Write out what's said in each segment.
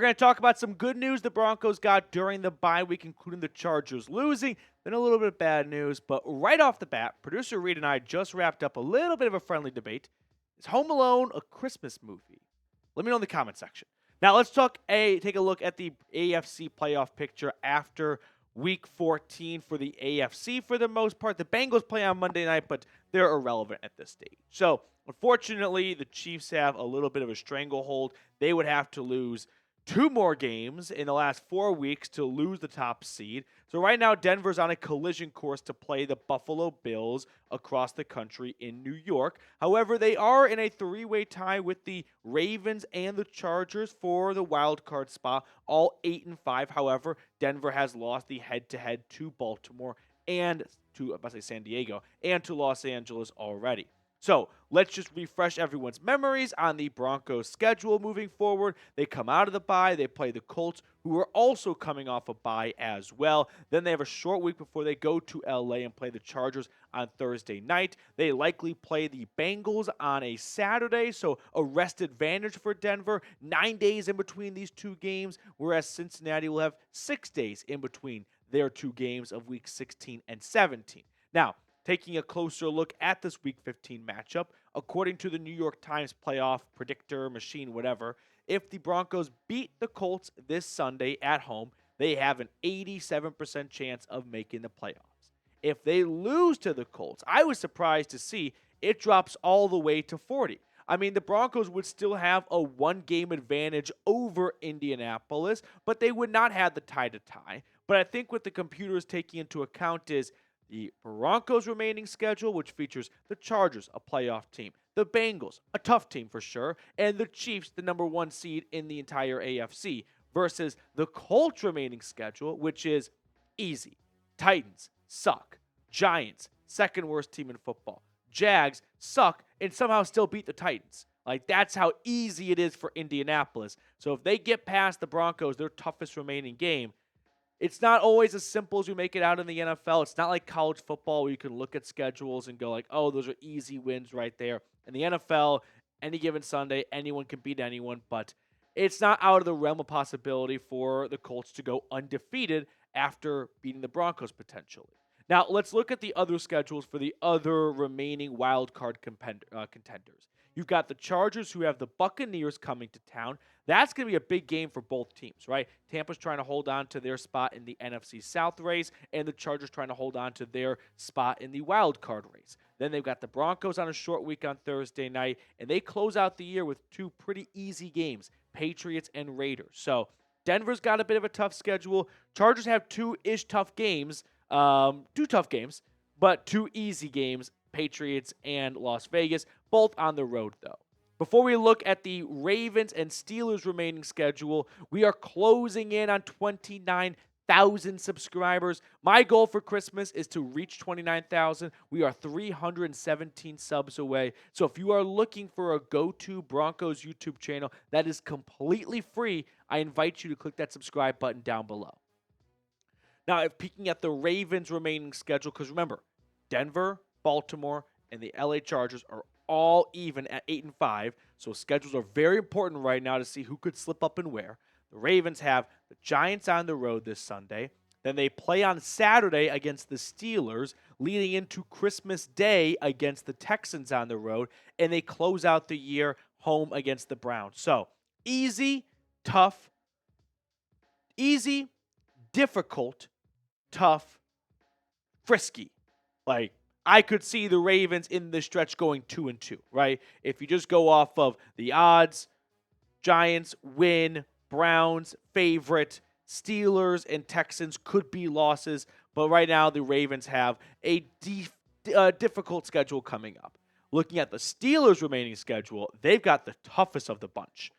going to talk about some good news the Broncos got during the bye week, including the Chargers losing, then a little bit of bad news. But right off the bat, producer Reed and I just wrapped up a little bit of a friendly debate. Is Home Alone a Christmas movie? Let me know in the comment section. Now let's take a look at the AFC playoff picture after Week 14 for the AFC for the most part. The Bengals play on Monday night, but they're irrelevant at this stage. So, unfortunately, the Chiefs have a little bit of a stranglehold. They would have to lose 2 more games in the last 4 weeks to lose the top seed. So right now, Denver's on a collision course to play the Buffalo Bills across the country in New York. However, they are in a 3-way tie with the Ravens and the Chargers for the wild card spot, all 8-5. However, Denver has lost the head-to-head to Baltimore and to San Diego and to Los Angeles already. So let's just refresh everyone's memories on the Broncos' schedule moving forward. They come out of the bye. They play the Colts, who are also coming off a bye as well. Then they have a short week before they go to LA and play the Chargers on Thursday night. They likely play the Bengals on a Saturday, so a rest advantage for Denver. 9 days in between these 2 games, whereas Cincinnati will have 6 days in between their 2 games of Week 16 and 17. Now, taking a closer look at this Week 15 matchup, according to the New York Times playoff predictor machine, whatever, if the Broncos beat the Colts this Sunday at home, they have an 87% chance of making the playoffs. If they lose to the Colts, I was surprised to see it drops all the way to 40. I mean, the Broncos would still have a 1-game advantage over Indianapolis, but they would not have the tie-to-tie. But I think what the computer is taking into account is the Broncos' remaining schedule, which features the Chargers, a playoff team, the Bengals, a tough team for sure, and the Chiefs, the number 1 seed in the entire AFC, versus the Colts' remaining schedule, which is easy. Titans suck. Giants, second worst team in football. Jags suck and somehow still beat the Titans. Like, that's how easy it is for Indianapolis. So if they get past the Broncos, their toughest remaining game, it's not always as simple as we make it out in the NFL. It's not like college football where you can look at schedules and go like, oh, those are easy wins right there. In the NFL, any given Sunday, anyone can beat anyone, but it's not out of the realm of possibility for the Colts to go undefeated after beating the Broncos potentially. Now, let's look at the other schedules for the other remaining wild card contenders. You've got the Chargers, who have the Buccaneers coming to town. That's going to be a big game for both teams, right? Tampa's trying to hold on to their spot in the NFC South race, and the Chargers trying to hold on to their spot in the wild card race. Then they've got the Broncos on a short week on Thursday night, and they close out the year with 2 pretty easy games, Patriots and Raiders. So Denver's got a bit of a tough schedule. Chargers have 2-ish tough games, 2 tough games, but 2 easy games, Patriots and Las Vegas, both on the road though. Before we look at the Ravens and Steelers remaining schedule, we are closing in on 29,000 subscribers. My goal for Christmas is to reach 29,000. We are 317 subs away. So if you are looking for a go-to Broncos YouTube channel that is completely free, I invite you to click that subscribe button down below. Now, if peeking at the Ravens remaining schedule, because remember, Denver, Baltimore, and the LA Chargers are all even at 8-5, so schedules are very important right now to see who could slip up and where. The Ravens have the Giants on the road this Sunday. Then they play on Saturday against the Steelers, leading into Christmas Day against the Texans on the road, and they close out the year home against the Browns. So, easy, tough, easy, difficult, tough, frisky. Like, I could see the Ravens in this stretch going 2-2, right? If you just go off of the odds, Giants win, Browns favorite, Steelers and Texans could be losses, but right now the Ravens have a difficult schedule coming up. Looking at the Steelers' remaining schedule, they've got the toughest of the bunch.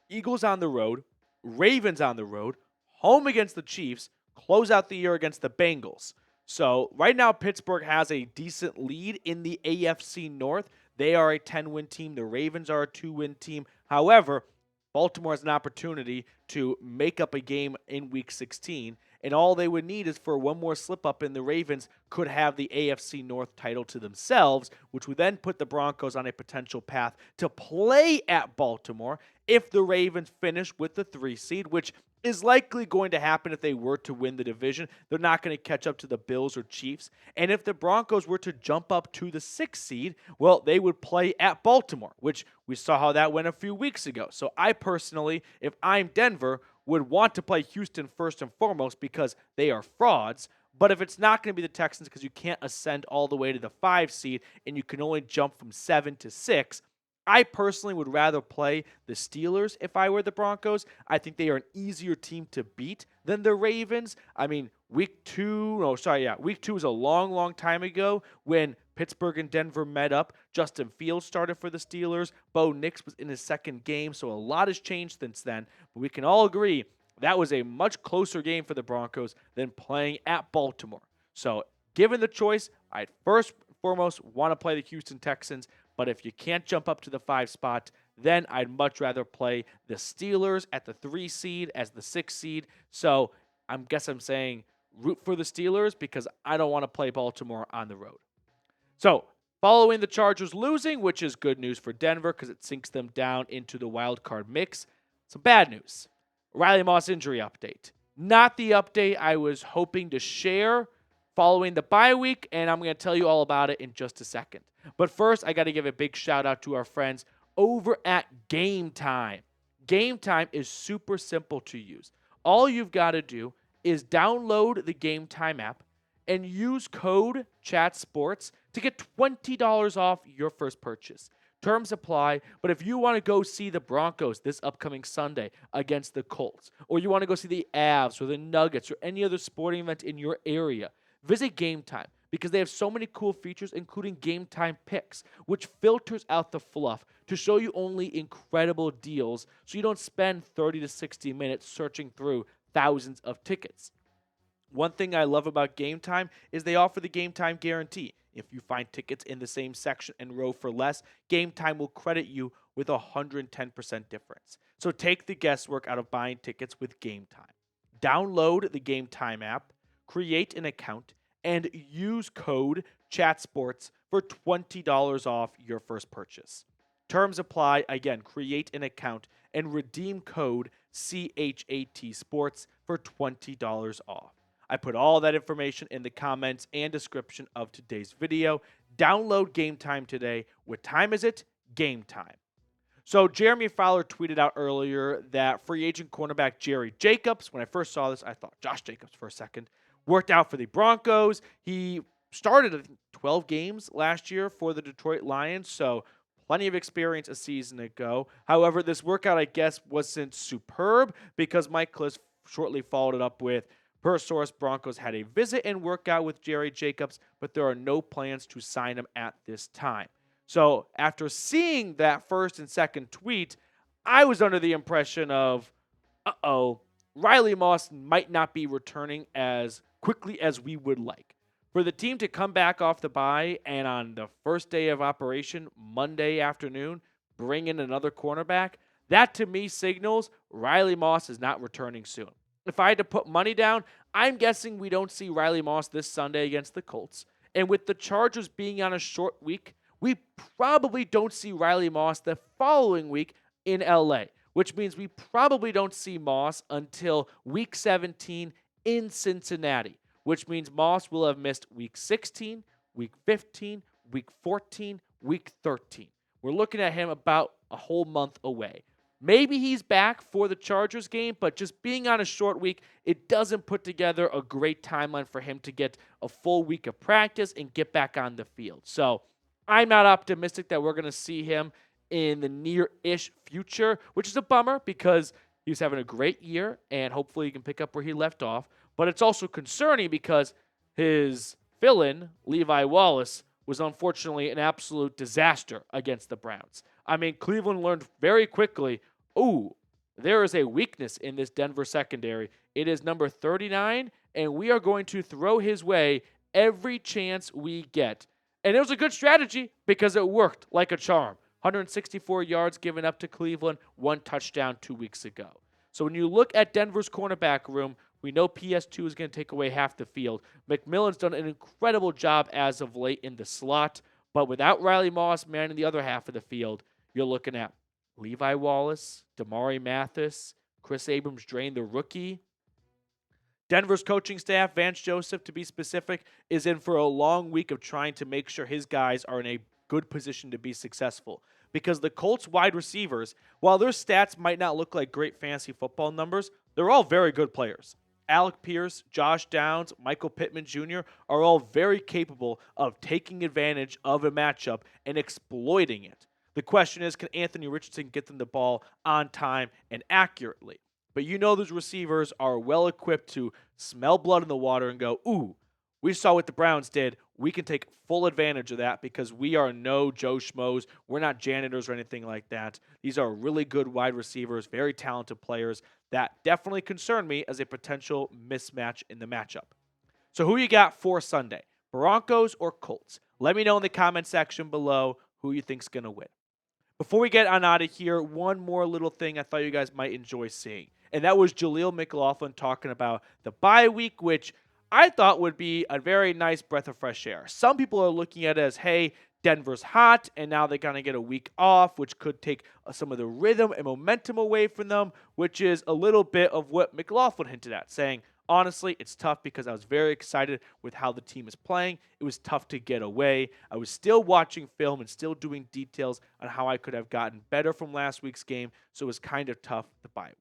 Eagles on the road, Ravens on the road, home against the Chiefs, close out the year against the Bengals. So right now, Pittsburgh has a decent lead in the AFC North. They are a 10-win team. The Ravens are a 2-win team. However, Baltimore has an opportunity to make up a game in Week 16, and all they would need is for one more slip up, and the Ravens could have the AFC North title to themselves, which would then put the Broncos on a potential path to play at Baltimore if the Ravens finish with the 3 seed, which is likely going to happen if they were to win the division. They're not going to catch up to the Bills or Chiefs. And if the Broncos were to jump up to the 6th seed, well, they would play at Baltimore, which we saw how that went a few weeks ago. So I personally, if I'm Denver, would want to play Houston first and foremost because they are frauds. But if it's not going to be the Texans because you can't ascend all the way to the 5 seed and you can only jump from 7 to 6, I personally would rather play the Steelers if I were the Broncos. I think they are an easier team to beat than the Ravens. I mean, week 2 was a long, long time ago when Pittsburgh and Denver met up. Justin Fields started for the Steelers. Bo Nix was in his 2nd game, so a lot has changed since then. But we can all agree that was a much closer game for the Broncos than playing at Baltimore. So given the choice, I'd first and foremost want to play the Houston Texans. But if you can't jump up to the 5 spot, then I'd much rather play the Steelers at the 3 seed as the 6 seed. So I'm saying root for the Steelers because I don't want to play Baltimore on the road. So following the Chargers losing, which is good news for Denver because it sinks them down into the wild card mix, some bad news. Riley Moss injury update. Not the update I was hoping to share following the bye week, and I'm going to tell you all about it in just a second. But first, I got to give a big shout out to our friends over at Game Time. Game Time is super simple to use. All you've got to do is download the Game Time app and use code CHATSPORTS to get $20 off your first purchase. Terms apply, but if you want to go see the Broncos this upcoming Sunday against the Colts, or you want to go see the Avs or the Nuggets or any other sporting event in your area, visit Game Time because they have so many cool features, including Game Time Picks, which filters out the fluff to show you only incredible deals so you don't spend 30 to 60 minutes searching through thousands of tickets. One thing I love about Game Time is they offer the Game Time guarantee. If you find tickets in the same section and row for less, Game Time will credit you with a 110% difference. So take the guesswork out of buying tickets with Game Time. Download the Game Time app, create an account, and use code CHATSPORTS for $20 off your first purchase. Terms apply. Again, create an account and redeem code CHAT Sports for $20 off. I put all that information in the comments and description of today's video. Download Game Time today. What time is it? Game time. So Jeremy Fowler tweeted out earlier that free agent cornerback Jerry Jacobs, when I first saw this, I thought Josh Jacobs for a second, worked out for the Broncos. He started, I think, 12 games last year for the Detroit Lions, so plenty of experience a season ago. However, this workout, I guess, wasn't superb because Mike Klis shortly followed it up with, per source, Broncos had a visit and workout with Jerry Jacobs, but there are no plans to sign him at this time. So after seeing that first and second tweet, I was under the impression of, Riley Moss might not be returning as quickly as we would like. For the team to come back off the bye and on the first day of operation, Monday afternoon, bring in another cornerback, that to me signals Riley Moss is not returning soon. If I had to put money down, I'm guessing we don't see Riley Moss this Sunday against the Colts. And with the Chargers being on a short week, we probably don't see Riley Moss the following week in LA, which means we probably don't see Moss until week 17 in Cincinnati, which means Moss will have missed week 16, week 15, week 14, week 13. We're looking at him about a whole month away. Maybe he's back for the Chargers game, but just being on a short week, it doesn't put together a great timeline for him to get a full week of practice and get back on the field. So I'm not optimistic that we're going to see him in the near-ish future, which is a bummer because he was having a great year and hopefully he can pick up where he left off. But it's also concerning because his fill-in, Levi Wallace, was unfortunately an absolute disaster against the Browns. I mean, Cleveland learned very quickly, there is a weakness in this Denver secondary. It is number 39, and we are going to throw his way every chance we get. And it was a good strategy because it worked like a charm. 164 yards given up to Cleveland, 1 touchdown 2 weeks ago. So when you look at Denver's cornerback room, We know PS2 is going to take away half the field. McMillan's done an incredible job as of late in the slot, but without Riley Moss manning the other half of the field, you're looking at Levi Wallace, Damari Mathis, Chris Abrams-Drain, the rookie. Denver's coaching staff, Vance Joseph to be specific, is in for a long week of trying to make sure his guys are in a good position to be successful. Because the Colts wide receivers, while their stats might not look like great fantasy football numbers, they're all very good players. Alec Pierce, Josh Downs, Michael Pittman Jr. are all very capable of taking advantage of a matchup and exploiting it. The question is, can Anthony Richardson get them the ball on time and accurately? But you know those receivers are well equipped to smell blood in the water and go, ooh, we saw what the Browns did. We can take full advantage of that because we are no Joe Schmoes. We're not janitors or anything like that. These are really good wide receivers, very talented players that definitely concern me as a potential mismatch in the matchup. So who you got for Sunday? Broncos or Colts? Let me know in the comment section below who you think's going to win. Before we get on out of here, one more little thing I thought you guys might enjoy seeing. And that was Jaleel McLaughlin talking about the bye week, which I thought would be a very nice breath of fresh air. Some people are looking at it as, hey, Denver's hot, and now they're going to get a week off, which could take some of the rhythm and momentum away from them, which is a little bit of what McLaughlin hinted at, saying, honestly, it's tough because I was very excited with how the team is playing. It was tough to get away. I was still watching film and still doing details on how I could have gotten better from last week's game, so it was kind of tough the bye week.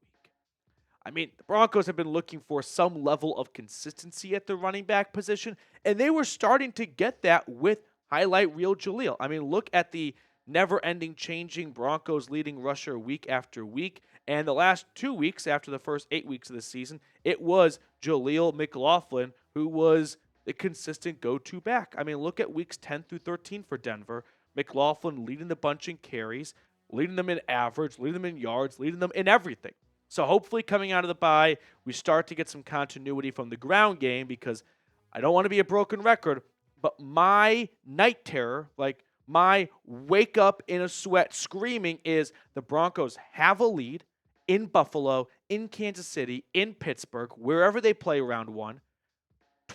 I mean, the Broncos have been looking for some level of consistency at the running back position, and they were starting to get that with highlight reel Jaleel. I mean, look at the never-ending changing Broncos leading rusher week after week, and the last 2 weeks after the first 8 weeks of the season, it was Jaleel McLaughlin who was the consistent go-to back. I mean, look at weeks 10 through 13 for Denver. McLaughlin leading the bunch in carries, leading them in average, leading them in yards, leading them in everything. So hopefully coming out of the bye, we start to get some continuity from the ground game because I don't want to be a broken record, but my night terror, like my wake up in a sweat screaming is the Broncos have a lead in Buffalo, in Kansas City, in Pittsburgh, wherever they play round one,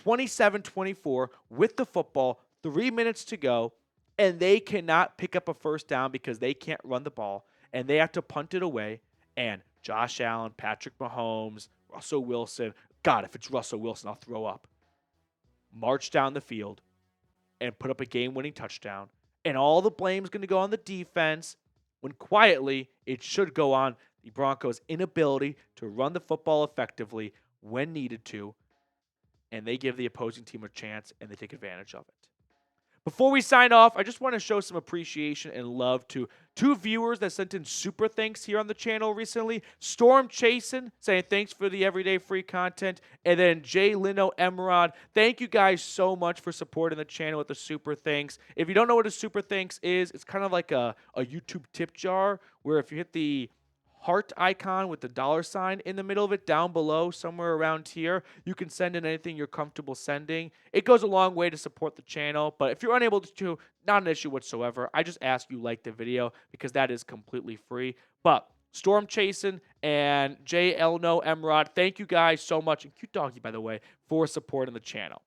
27-24 with the football, 3 minutes to go, and they cannot pick up a first down because they can't run the ball, and they have to punt it away, and Josh Allen, Patrick Mahomes, Russell Wilson. God, if it's Russell Wilson, I'll throw up. March down the field and put up a game-winning touchdown. And all the blame's going to go on the defense when quietly it should go on the Broncos' inability to run the football effectively when needed to. And they give the opposing team a chance and they take advantage of it. Before we sign off, I just want to show some appreciation and love to 2 viewers that sent in super thanks here on the channel recently. Storm Chasin saying thanks for the everyday free content. And then Jay Lino Emerald. Thank you guys so much for supporting the channel with the super thanks. If you don't know what a super thanks is, it's kind of like a YouTube tip jar where if you hit the heart icon with the $ in the middle of it down below somewhere around here, you can send in anything you're comfortable sending. It goes a long way to support the channel, but if you're unable to, not an issue whatsoever. I just ask you like the video because that is completely free. But Storm Chasin and J. Elno Emerald, thank you guys so much, and cute doggy by the way, for supporting the channel.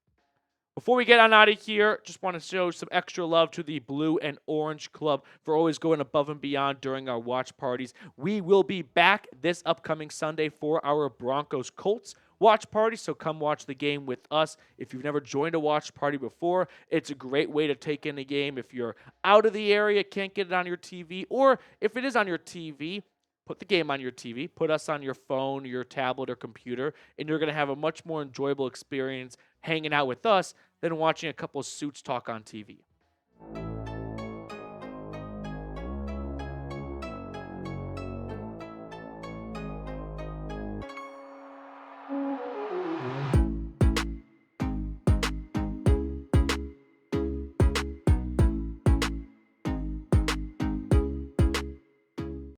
Before we get on out of here, just want to show some extra love to the Blue and Orange Club for always going above and beyond during our watch parties. We will be back this upcoming Sunday for our Broncos Colts watch party, so come watch the game with us. If you've never joined a watch party before, it's a great way to take in the game. If you're out of the area, can't get it on your TV, or if it is on your TV, put the game on your TV, put us on your phone, your tablet, or computer, and you're going to have a much more enjoyable experience hanging out with us than watching a couple of suits talk on TV.